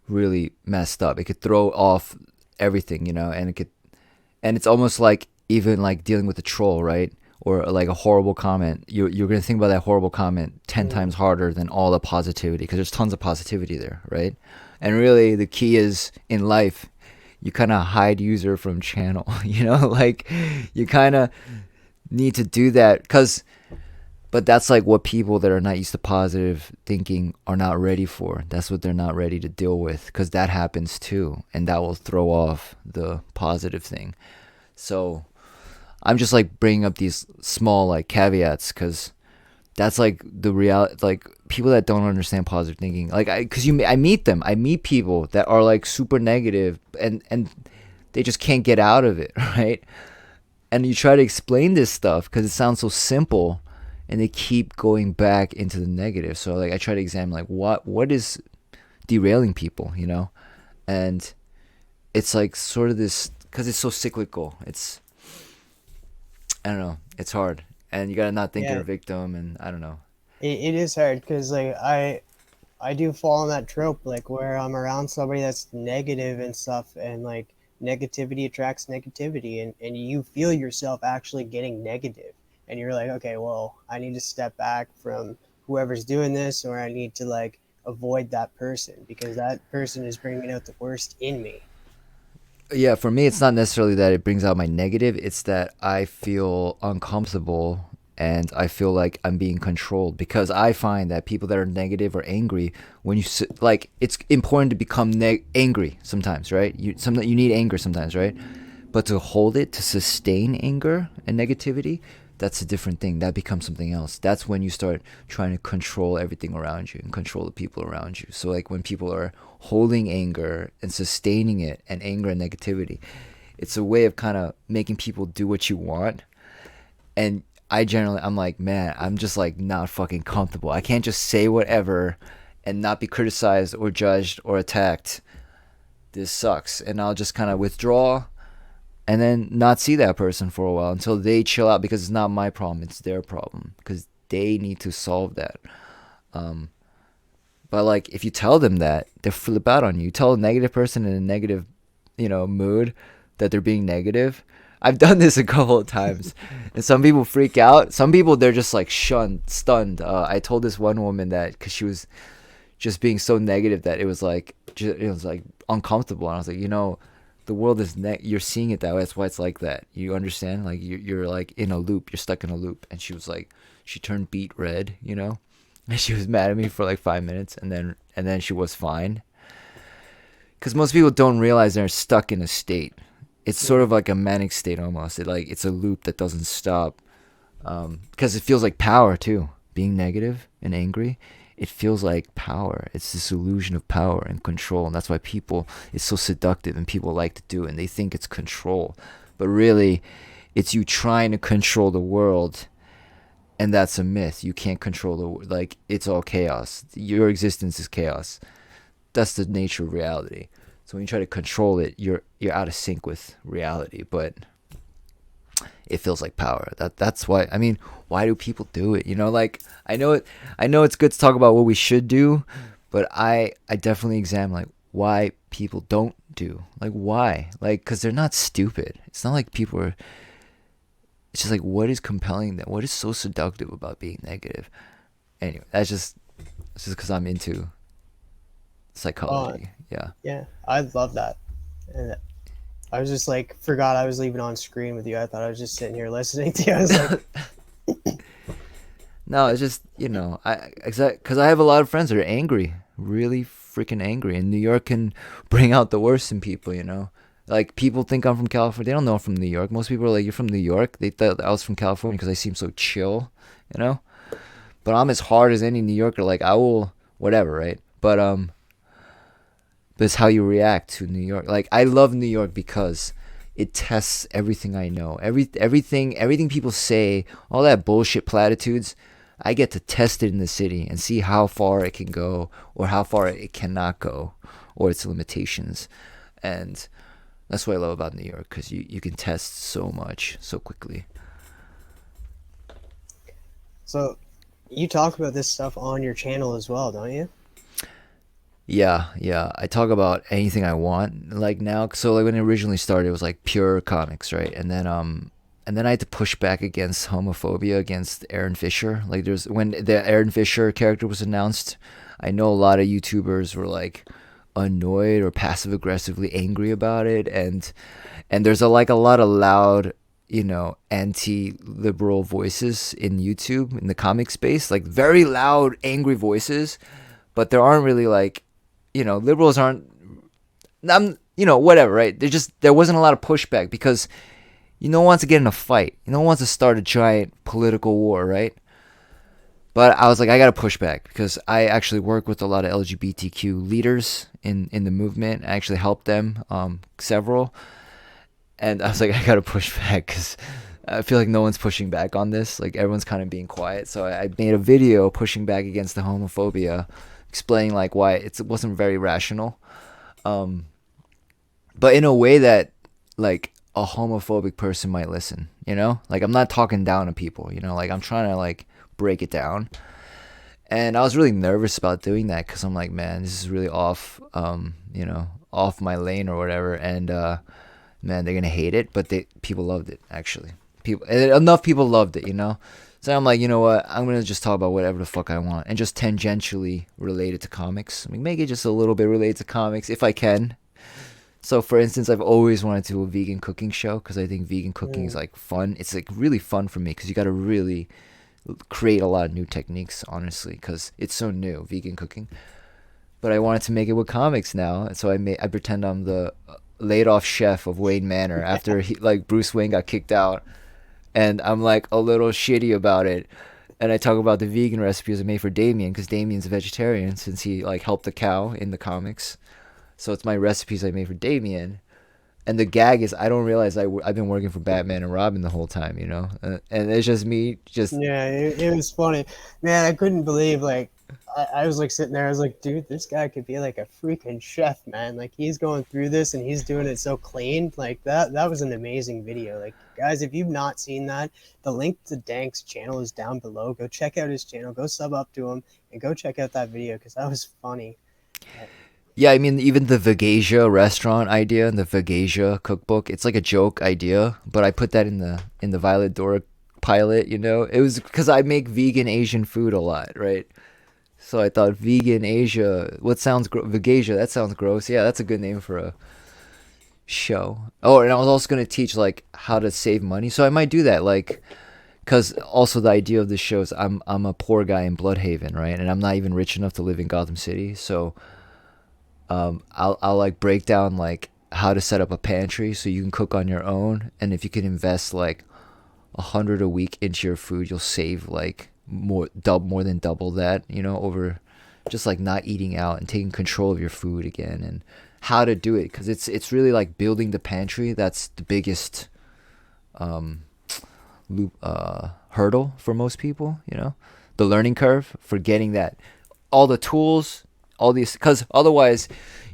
really messed up. It could throw off everything, and it's almost like even like dealing with a troll, right? Or like a horrible comment. You're gonna think about that horrible comment 10 times harder than all the positivity, because there's tons of positivity there, right? And really, the key is in life, you kind of hide user from channel, like you kind of need to do that, but that's like what people that are not used to positive thinking are not ready for. That's what they're not ready to deal with, because that happens too, and that will throw off the positive thing. So I'm just like bringing up these small like caveats, because that's like the reality. Like people that don't understand positive thinking, like I meet people that are like super negative, and they just can't get out of it, right? And you try to explain this stuff because it sounds so simple, and they keep going back into the negative. So like I try to examine like what is derailing people, and it's like sort of this, because it's so cyclical. I don't know, it's hard, and you gotta not think you're
Yeah,
a victim, and I don't know.
it is hard, because like I do fall in that trope, like where I'm around somebody that's negative and stuff, and like negativity attracts negativity, and you feel yourself actually getting negative, and you're like, okay, well, I need to step back from whoever's doing this, or I need to like avoid that person, because that person is bringing out the worst in me.
Yeah, for me, it's not necessarily that it brings out my negative. It's that I feel uncomfortable, and I feel like I'm being controlled, because I find that people that are negative or angry, when like, it's important to become angry sometimes, right? You need anger sometimes, right? But to hold it, to sustain anger and negativity, that's a different thing. That becomes something else. That's when you start trying to control everything around you and control the people around you. So like when people are holding anger and sustaining it, and anger and negativity, it's a way of kind of making people do what you want. And I'm like, man, I'm just like not fucking comfortable. I can't just say whatever and not be criticized or judged or attacked. This sucks. And I'll just kind of withdraw, and then not see that person for a while until they chill out, because it's not my problem, it's their problem, because they need to solve that. um but like if you tell them that, they flip out on you. You tell a negative person in a negative mood that they're being negative. I've done this a couple of times, and some people freak out. Some people, they're just like stunned. I told this one woman that, because she was just being so negative, that it was like uncomfortable, and I was like, the world is you're seeing it that way. That's why it's like that. You understand? Like you're like in a loop. You're stuck in a loop. And she was like, she turned beet red, And she was mad at me for like 5 minutes, and then she was fine. Because most people don't realize they're stuck in a state. It's sort of like a manic state almost. It's a loop that doesn't stop. Because it feels like power too. Being negative and angry, it feels like power. It's this illusion of power and control, and that's why it's so seductive, and people like to do it, and they think it's control, but really, it's you trying to control the world, and that's a myth. You can't control it's all chaos. Your existence is chaos. That's the nature of reality. So when you try to control it, you're out of sync with reality, but it feels like power. That's why. I mean, why do people do it? Like I know it's good to talk about what we should do, but I definitely examine like why people don't do. Like why? Like cuz they're not stupid. It's not like people are. It's just like what is compelling them? What is so seductive about being negative? Anyway, it's just cuz I'm into psychology. Yeah.
Yeah, I love that. And I was just like, forgot I was leaving on screen with you. I thought I was just sitting here listening to you. I was like,
No, it's just because I have a lot of friends that are angry, really freaking angry, and New York can bring out the worst in people. Like people think I'm from California. They don't know I'm from New York. Most people are like, "You're from New York." They thought I was from California because I seem so chill, you know. But I'm as hard as any New Yorker. Like I will, whatever, right? But it's how you react to New York. Like I love New York because it tests everything I know. Everything people say, all that bullshit platitudes, I get to test it in the city and see how far it can go or how far it cannot go or its limitations. And that's what I love about New York, because you can test so much so quickly.
so you talk about this stuff on your channel as well, don't you?
Yeah, yeah. I talk about anything I want. Like now, so like when it originally started, it was like pure comics, right? And then I had to push back against homophobia against Aaron Fisher. Like when the Aaron Fisher character was announced, I know a lot of YouTubers were like annoyed or passive aggressively angry about it, and there's a lot of loud, anti-liberal voices in YouTube in the comic space, like very loud, angry voices, but there aren't really like liberals aren't. Whatever, right? There wasn't a lot of pushback because no one wants to get in a fight. No one wants to start a giant political war, right? But I was like, I gotta push back because I actually work with a lot of LGBTQ leaders in the movement. I actually helped them, several, and I was like, I gotta push back because I feel like no one's pushing back on this. Like everyone's kind of being quiet. So I made a video pushing back against the homophobia, explaining like why it wasn't very rational, but in a way that like a homophobic person might listen. Like I'm not talking down to people. Like I'm trying to like break it down. And I was really nervous about doing that because I'm like, man, this is really off, off my lane or whatever. And man, they're gonna hate it, but people loved it actually. Enough people loved it. So I'm like, you know what? I'm gonna just talk about whatever the fuck I want and just tangentially relate it to comics. I mean, make it just a little bit related to comics if I can. So, for instance, I've always wanted to do a vegan cooking show because I think vegan cooking is like fun. It's like really fun for me because you got to really create a lot of new techniques, honestly, because it's so new, vegan cooking. But I wanted to make it with comics now, so I pretend I'm the laid off chef of Wayne Manor after Bruce Wayne got kicked out, and I'm like a little shitty about it. And I talk about the vegan recipes I made for Damien because Damien's a vegetarian since he like helped the cow in the comics. So it's my recipes I made for Damien. And the gag is I don't realize I've been working for Batman and Robin the whole time, and it's just me
Yeah, it was funny, man. I couldn't believe I was like sitting there. I was like, dude, this guy could be like a freaking chef, man. Like he's going through this and he's doing it so clean. Like that was an amazing video. Like guys, if you've not seen that, the link to Dank's channel is down below. Go check out his channel. Go sub up to him and go check out that video because that was funny.
Yeah, I mean, even the Vegasia restaurant idea and the Vegasia cookbook, it's like a joke idea, but I put that in the Violet Dora pilot, It was because I make vegan Asian food a lot, right? So I thought vegan Asia, Vegasia, that sounds gross. Yeah, that's a good name for a show. Oh, and I was also going to teach like how to save money. So I might do that, like because also the idea of the show is I'm a poor guy in Bloodhaven, right? And I'm not even rich enough to live in Gotham City, so I'll like break down like how to set up a pantry so you can cook on your own, and if you can invest like 100 a week into your food, you'll save like more than double that, over just like not eating out and taking control of your food again, and how to do it, because it's really like building the pantry. That's the biggest hurdle for most people, the learning curve for getting that, all the tools, all these, because otherwise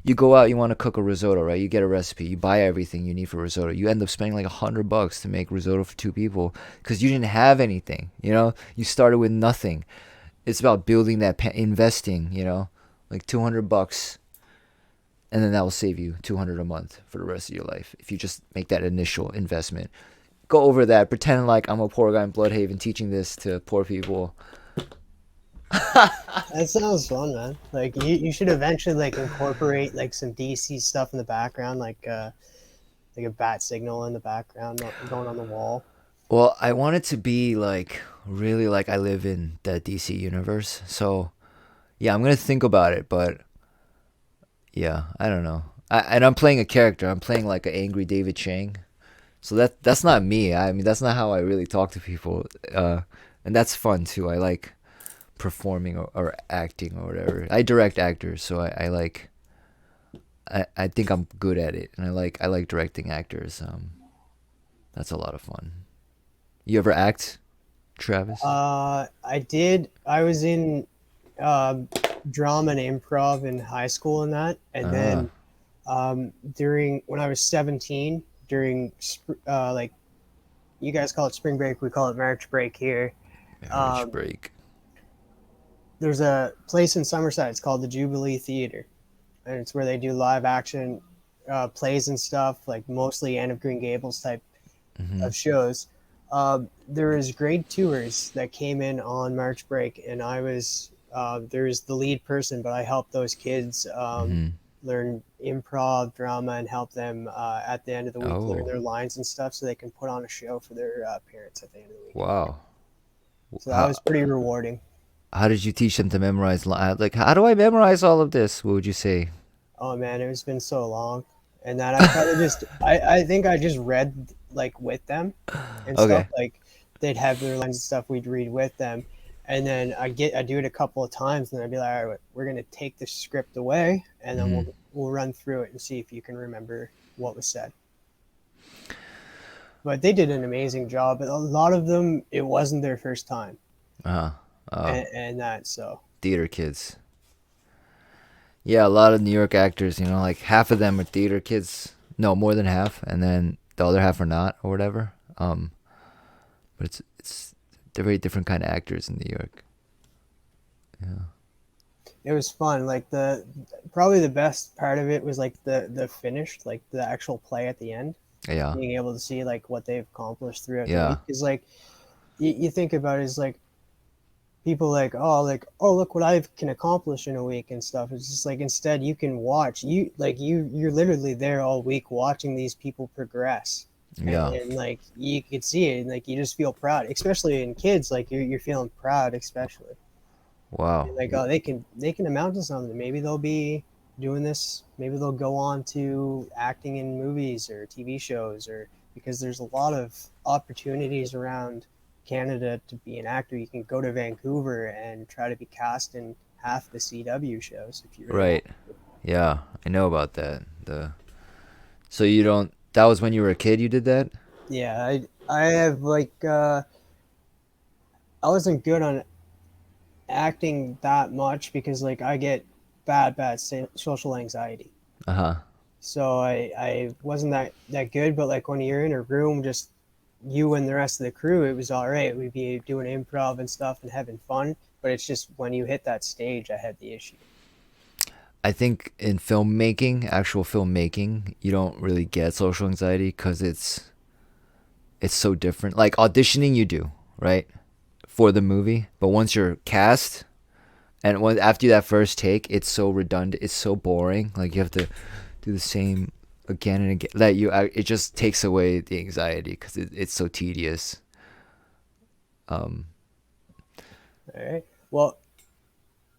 you go out, you want to cook a risotto, right? You get a recipe, you buy everything you need for risotto, you end up spending like $100 to make risotto for 2 people because you didn't have anything, you started with nothing. It's about building that, investing, like $200, and then that will save you $200 a month for the rest of your life if you just make that initial investment. Go over that, pretend like I'm a poor guy in Bloodhaven teaching this to poor people.
That sounds fun, man. Like you should eventually like incorporate like some DC stuff in the background, like a bat signal in the background going on the wall.
Well, I want it to be like really like I live in the DC universe. So yeah, I'm gonna think about it, but yeah, I don't know. And I'm playing a character. I'm playing like an angry David Chang. So that's not me. I mean, that's not how I really talk to people. And that's fun too. I like performing or acting or whatever. I direct actors, so I like. I think I'm good at it, and I like directing actors. That's a lot of fun. You ever act, Travis?
I did. I was in drama and improv in high school and that, and
Ah,
then during when I was 17, during like you guys call it spring break, we call it March break here.
marriage
Um,
break.
there's a place in Somerset. It's called the Jubilee Theater, and it's where they do live action plays and stuff, like mostly Anne of Green Gables type
Mm-hmm.
of shows. There was grade tours that came in on March break, and I was there's the lead person, but I helped those kids
Mm-hmm.
learn improv, drama, and help them at the end of the week learn
Oh,
their lines and stuff, so they can put on a show for their parents at the end of the week.
wow.
So that
How
was pretty rewarding.
how did you teach them to memorize? Like, how do I memorize all of this? What would you say?
Oh man, it's been so long, and that I kind of just I think I just read like with them and stuff.
Okay.
Like they'd have their lines and stuff, we'd read with them, and then I do it a couple of times, and I'd be like, all right, we're gonna take the script away, and then
Mm-hmm.
we'll run through it and see if you can remember what was said. But they did an amazing job. But a lot of them, it wasn't their first time,
Uh, uh,
and that so
theater kids. Yeah, a lot of New York actors, like half of them are theater kids. No, more than half, and then the other half are not, or whatever. But it's they're very different kind of actors in New York. Yeah.
it was fun. Like the probably the best part of it was like the finished, like the actual play at the end,
Yeah.
being able to see like what they've accomplished throughout the
Yeah.
week. Is like you think about it as people like oh look what I can accomplish in a week and stuff. It's just like instead you can watch you're literally there all week watching these people progress.
Yeah.
And like you could see it and like you just feel proud, especially in kids, like you're feeling proud especially.
Wow.
And like oh they can amount to something. Maybe they'll be doing this, maybe they'll go on to acting in movies or TV shows, or because there's a lot of opportunities around Canada to be an actor. You can go to Vancouver and try to be cast in half the CW shows if you really want.
Right. Yeah, I know about that. So you don't. That was when you were a kid. You did that.
Yeah, I have I wasn't good on acting that much because like I get bad social anxiety.
Uh huh.
So I wasn't that good, but like when you're in a room, just you and the rest of the crew, it was all right. We'd be doing improv and stuff and having fun. But it's just when you hit that stage, I had the issue.
I think in filmmaking, actual filmmaking, you don't really get social anxiety because it's so different. Like auditioning, you do, right, for the movie. But once you're cast, and after that first take, it's so redundant. It's so boring. Like you have to do the same again and again. That it just takes away the anxiety because it's so tedious.
All right. Well,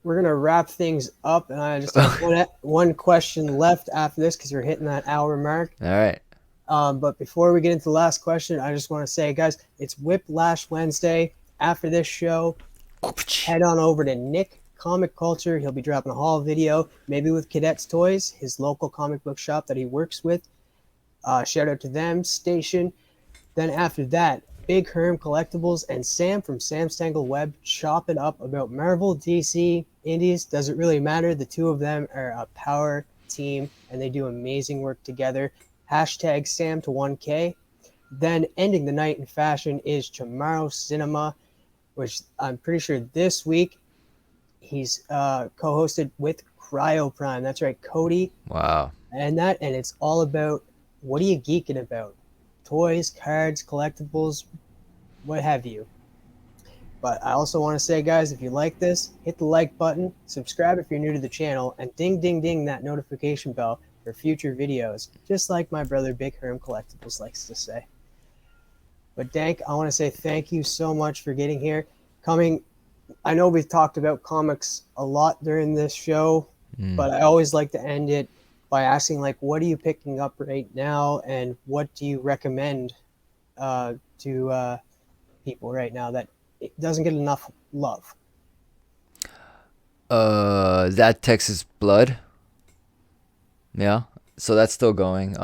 we're gonna wrap things up, and I just have one question left after this because we're hitting that hour mark.
All right.
But before we get into the last question, I just want to say, guys, it's Whiplash Wednesday. After this show, head on over to Nick Comic Culture. He'll be dropping a haul video, maybe with Cadet's Toys, his local comic book shop that he works with. Shout out to them, Station. Then after that, Big Herm Collectibles and Sam from Sam's Tangled Web chop it up about Marvel, DC, Indies. Doesn't really matter. The two of them are a power team, and they do amazing work together. Hashtag Sam to 1K. Then ending the night in fashion is Tomorrow Cinema, which I'm pretty sure this week he's co-hosted with Cryo Prime. That's right, Cody.
Wow.
And it's all about, what are you geeking about? Toys, cards, collectibles, what have you. But I also want to say, guys, if you like this, hit the like button, subscribe if you're new to the channel, and ding, ding, ding that notification bell for future videos, just like my brother Big Herm Collectibles likes to say. But Dank, I want to say thank you so much for getting here. I know we've talked about comics a lot during this show, but I always like to end it by asking, like, what are you picking up right now, and what do you recommend to people right now that it doesn't get enough love?
That Texas Blood. Yeah. So that's still going.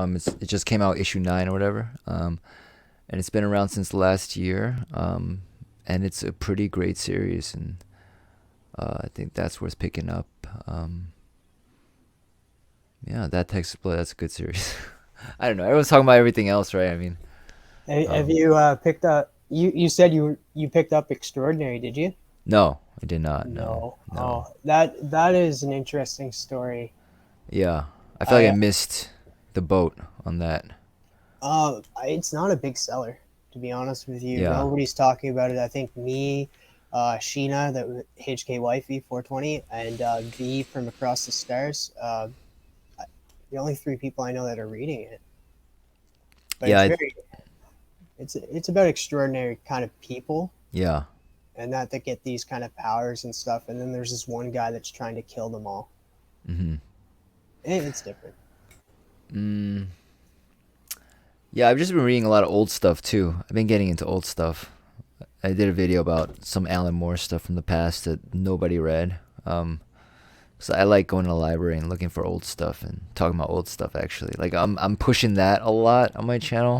It just came out issue 9 or whatever. And it's been around since last year. And it's a pretty great series, and I think that's worth picking up. Yeah, that Texas Blood, that's a good series. I don't know. Everyone's talking about everything else, right? I mean,
have you picked up? You said you picked up Extraordinary, did you?
no, I did not.
No.
No.
Oh, that is an interesting story.
Yeah, I feel like I missed the boat on that.
It's not a big seller, to be honest with you.
Yeah.
Nobody's talking about it. I think me, Sheena, that HK Wifey 420, and V from Across the Stars. The only 3 people I know that are reading it. But
Yeah,
it's about extraordinary kind of people,
yeah.
and that get these kind of powers and stuff. And then there's this one guy that's trying to kill them all.
Mm-hmm.
It's different.
Yeah, I've just been reading a lot of old stuff too. I've been getting into old stuff. I did a video about some Alan Moore stuff from the past that nobody read. So I like going to the library and looking for old stuff and talking about old stuff. Actually, like I'm pushing that a lot on my channel,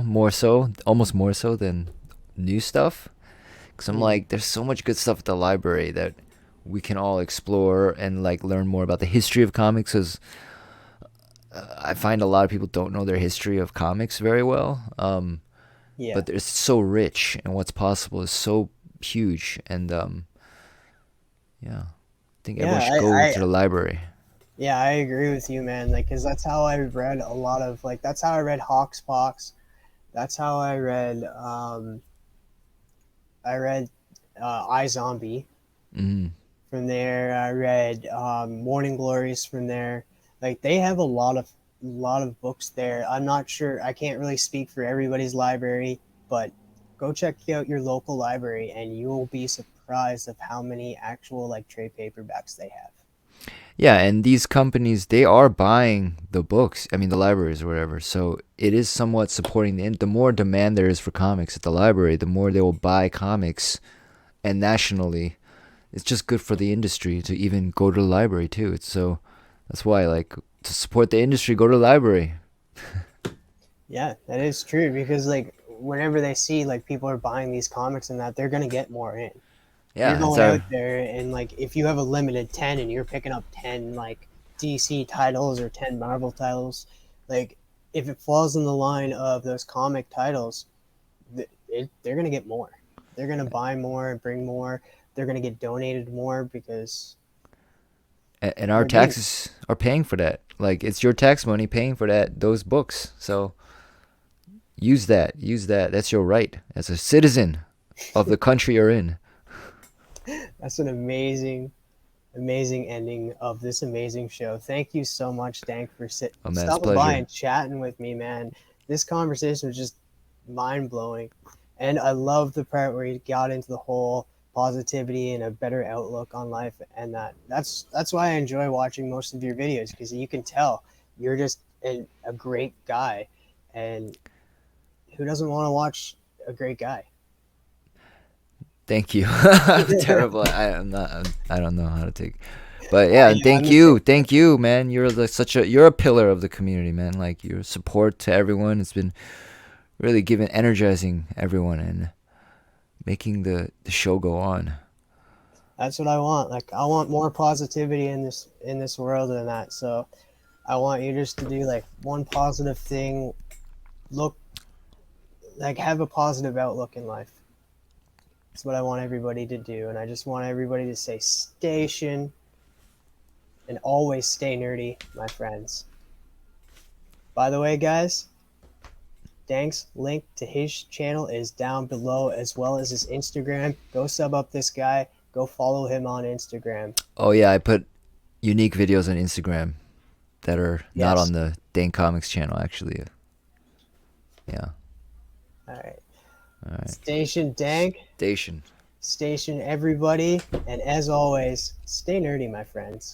almost more so than new stuff. Cause I'm like, there's so much good stuff at the library that we can all explore and like learn more about the history of comics. Cause I find a lot of people don't know their history of comics very well.
Yeah.
But it's so rich, and what's possible is so huge. And yeah. I think everyone should go to the library.
Yeah, I agree with you, man. Like, cause that's how I read a lot of, like, that's how I read Hawkspox. That's how I read iZombie.
Mm-hmm.
From there, I read Morning Glories from there. Like, they have a lot of books there. I'm not sure. I can't really speak for everybody's library, but go check out your local library, and you will be surprised of how many actual like trade paperbacks they have.
Yeah, and these companies, they are buying the books. I mean, the libraries or whatever. So it is somewhat supporting the more demand there is for comics at the library, the more they will buy comics, and nationally, it's just good for the industry to even go to the library too. That's why, like, to support the industry, go to the library.
Yeah, that is true, because like whenever they see like people are buying these comics and that, they're gonna get more in.
Yeah,
You're going out there, and like if you have a limited 10 and you're picking up 10 like DC titles or 10 Marvel titles, like if it falls in the line of those comic titles, they're gonna get more. They're gonna buy more and bring more. They're gonna get donated more because.
And our taxes are paying for that. Like, it's your tax money paying for those books. So use that. That's your right as a citizen of the country you're in.
That's an amazing ending of this amazing show. Thank you so much, Dank, for stopping by and chatting with me, man. This conversation was just mind-blowing. And I love the part where he got into the whole positivity and a better outlook on life, and that's why I enjoy watching most of your videos, because you can tell you're just a great guy, and who doesn't want to watch a great guy?
Thank you. I'm terrible. I'm not. I don't know how to take. But yeah, and
Yeah, I'm the same.
thank you, man. You're a pillar of the community, man. Like your support to everyone. It's been really energizing everyone and making the show go on.
That's what I want. Like, I want more positivity in this world than that. So I want you just to do like one positive thing. Look, like, have a positive outlook in life. That's what I want everybody to do, and I just want everybody to say station and always stay nerdy, my friends. By the way, guys, Dank's link to his channel is down below, as well as his Instagram. Go sub up this guy. Go follow him on Instagram.
Oh yeah, I put unique videos on Instagram that are not
Yes.
on the Dank Comics channel, actually. Yeah.
All right.
All right.
Station Dank.
Station.
Station everybody. And as always, stay nerdy, my friends.